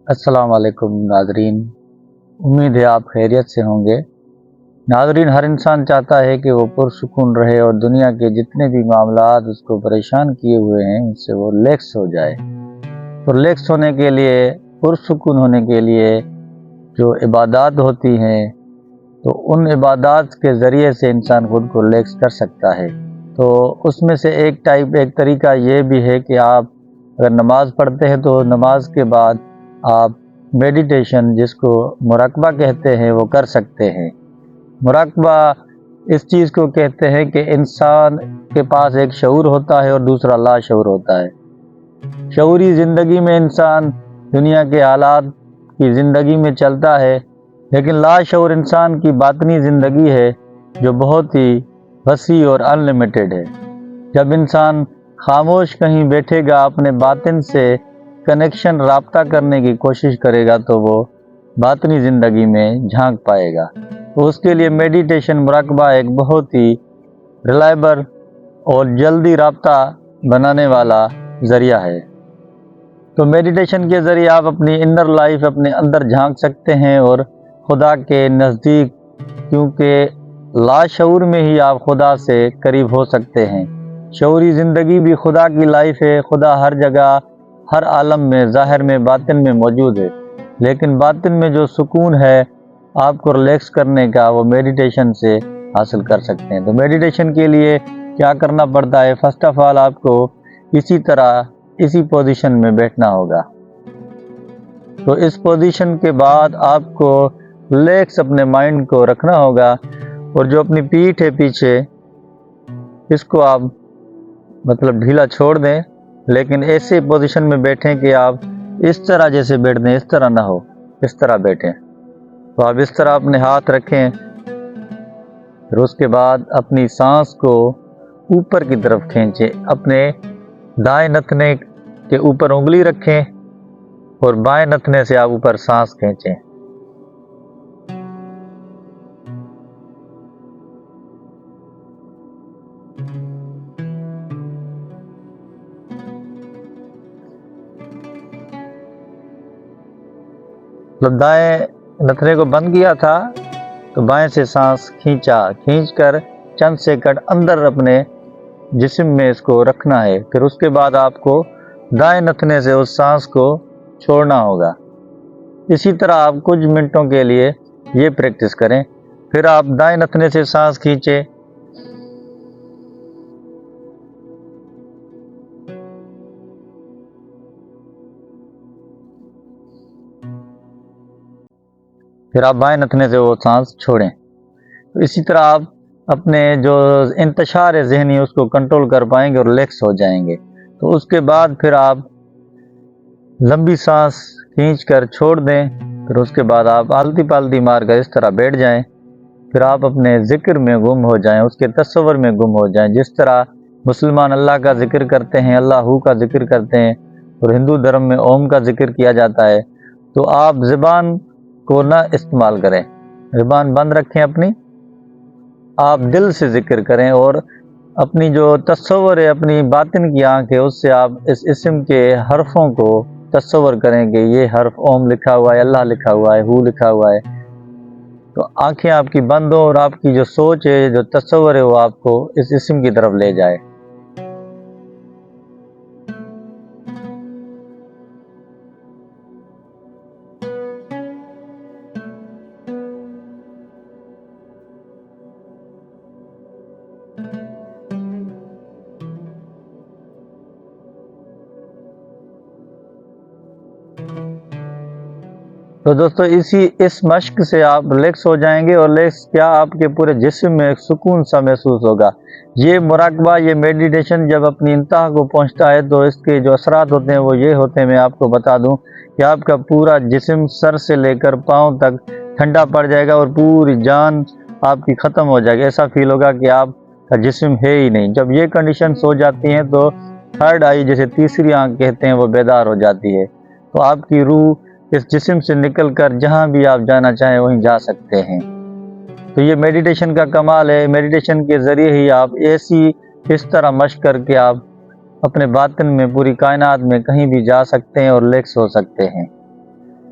अस्सलाम वालेकुम नाजरीन। उम्मीद है आप खैरियत से होंगे। नाजरीन, हर इंसान चाहता है कि वो पुरसुकून रहे और दुनिया के जितने भी मामलात उसको परेशान किए हुए हैं उससे वो रिलैक्स हो जाए। तो रिलैक्स होने के लिए, पुरसुकून होने के लिए जो इबादत होती हैं, तो उन इबादत के ज़रिए से इंसान खुद को रिलैक्स कर सकता है। तो उसमें से एक तरीका ये भी है कि आप अगर नमाज़ पढ़ते हैं तो नमाज के बाद आप मेडिटेशन, जिसको मुराकबा कहते हैं, वो कर सकते हैं। मुराकबा इस चीज़ को कहते हैं कि इंसान के पास एक शऊर होता है और दूसरा लाशऊर होता है। शऊरी ज़िंदगी में इंसान दुनिया के हालात की ज़िंदगी में चलता है, लेकिन लाशऊर इंसान की बातनी ज़िंदगी है जो बहुत ही वसी और अनलिमिटेड है। जब इंसान खामोश कहीं बैठेगा, अपने बातिन से कनेक्शन राब्ता करने की कोशिश करेगा, तो वो बातनी ज़िंदगी में झांक पाएगा। तो उसके लिए मेडिटेशन, मुराकबा एक बहुत ही रिलायबल और जल्दी राब्ता बनाने वाला ज़रिया है। तो मेडिटेशन के ज़रिए आप अपनी इनर लाइफ, अपने अंदर झांक सकते हैं और खुदा के नज़दीक, क्योंकि लाशऊर में ही आप खुदा से करीब हो सकते हैं। शऊरी ज़िंदगी भी खुदा की लाइफ है। खुदा हर जगह, हर आलम में, ज़ाहिर में, बातिन में मौजूद है, लेकिन बातिन में जो सुकून है आपको रिलैक्स करने का, वो मेडिटेशन से हासिल कर सकते हैं। तो मेडिटेशन के लिए क्या करना पड़ता है? फर्स्ट ऑफ ऑल आपको इसी पोजीशन में बैठना होगा। तो इस पोजीशन के बाद आपको रिलैक्स अपने माइंड को रखना होगा, और जो अपनी पीठ है पीछे, इसको आप ढीला छोड़ दें, लेकिन ऐसे पोजीशन में बैठें कि आप इस तरह जैसे बैठ दें, इस तरह ना हो, इस तरह बैठें। तो आप इस तरह अपने हाथ रखें, फिर उसके बाद अपनी सांस को ऊपर की तरफ खींचें। अपने दाएं नथने के ऊपर उंगली रखें और बाएं नथने से आप ऊपर सांस खींचें। दाएं नथने को बंद किया था तो बाएं से सांस खींचकर चंद सेकंड अंदर अपने जिस्म में इसको रखना है। फिर उसके बाद आपको दाएं नथने से उस सांस को छोड़ना होगा। इसी तरह आप कुछ मिनटों के लिए ये प्रैक्टिस करें। फिर आप दाएं नथने से सांस खींचें, फिर आप बाएं नथने से वो सांस छोड़ें। तो इसी तरह आप अपने जो इंतशार है ज़हनी, उसको कंट्रोल कर पाएंगे और रिलैक्स हो जाएंगे। तो उसके बाद फिर आप लंबी सांस खींचकर छोड़ दें। फिर उसके बाद आप आलती पालती मार कर इस तरह बैठ जाएं। फिर आप अपने ज़िक्र में गुम हो जाएं, उसके तस्वर में गुम हो जाएं। जिस तरह मुसलमान अल्लाह का ज़िक्र करते हैं, अल्लाहू का ज़िक्र करते हैं, और हिंदू धर्म में ओम का ज़िक्र किया जाता है, तो आप ज़बान को ना इस्तेमाल करें, ज़बान बंद रखें अपनी। आप दिल से ज़िक्र करें और अपनी जो तस्वर है, अपनी बातिन की आँख है, उससे आप इस इस्म के हरफों को तस्वर करें कि ये हर्फ ओम लिखा हुआ है, अल्लाह लिखा हुआ है, हू लिखा हुआ है। तो आंखें आपकी बंद हो और आपकी जो सोच है, जो तस्वर है, वो आपको इस इस्म की तरफ ले जाए। तो दोस्तों, इस मश्क से आप रिलैक्स हो जाएंगे, और रिलैक्स क्या, आपके पूरे जिस्म में एक सुकून सा महसूस होगा। ये मुराकबा, ये मेडिटेशन जब अपनी इंतहा को पहुंचता है तो इसके जो असरात होते हैं वो ये होते हैं। मैं आपको बता दूं कि आपका पूरा जिस्म सर से लेकर पाँव तक ठंडा पड़ जाएगा और पूरी जान आपकी ख़त्म हो जाएगी। ऐसा फील होगा कि आपका जिस्म है ही नहीं। जब ये कंडीशंस हो जाती हैं तो थर्ड आई, जैसे तीसरी आँख कहते हैं, वो बेदार हो जाती है। तो आपकी रूह इस जिस्म से निकलकर जहाँ भी आप जाना चाहें वहीं जा सकते हैं। तो ये मेडिटेशन का कमाल है। मेडिटेशन के ज़रिए ही आप इस तरह मश्क करके आप अपने बातिन में, पूरी कायनात में कहीं भी जा सकते हैं और रिलैक्स हो सकते हैं।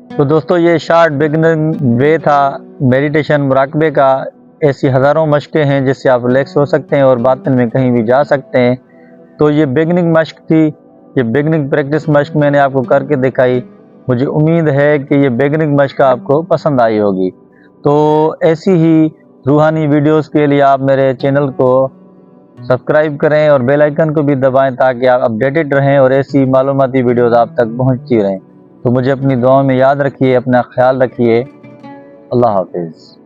تو دوستو یہ شارٹ بگننگ وے تھا میڈیٹیشن مراقبے کا. ایسی ہزاروں مشقیں ہیں جس سے آپ ریلیکس ہو سکتے ہیں اور باطن میں کہیں بھی جا سکتے ہیں. تو یہ بگننگ مشق تھی، یہ بگننگ پریکٹس مشق میں نے آپ کو کر کے دکھائی. مجھے امید ہے کہ یہ بگننگ مشق آپ کو پسند آئی ہوگی. تو ایسی ہی روحانی ویڈیوز کے لیے آپ میرے چینل کو سبسکرائب کریں اور بیل آئیکن کو بھی دبائیں تاکہ آپ اپڈیٹڈ رہیں اور ایسی معلوماتی ویڈیوز آپ تک پہنچتی رہیں. تو مجھے اپنی دعاؤں میں یاد رکھیے، اپنا خیال رکھیے. اللہ حافظ.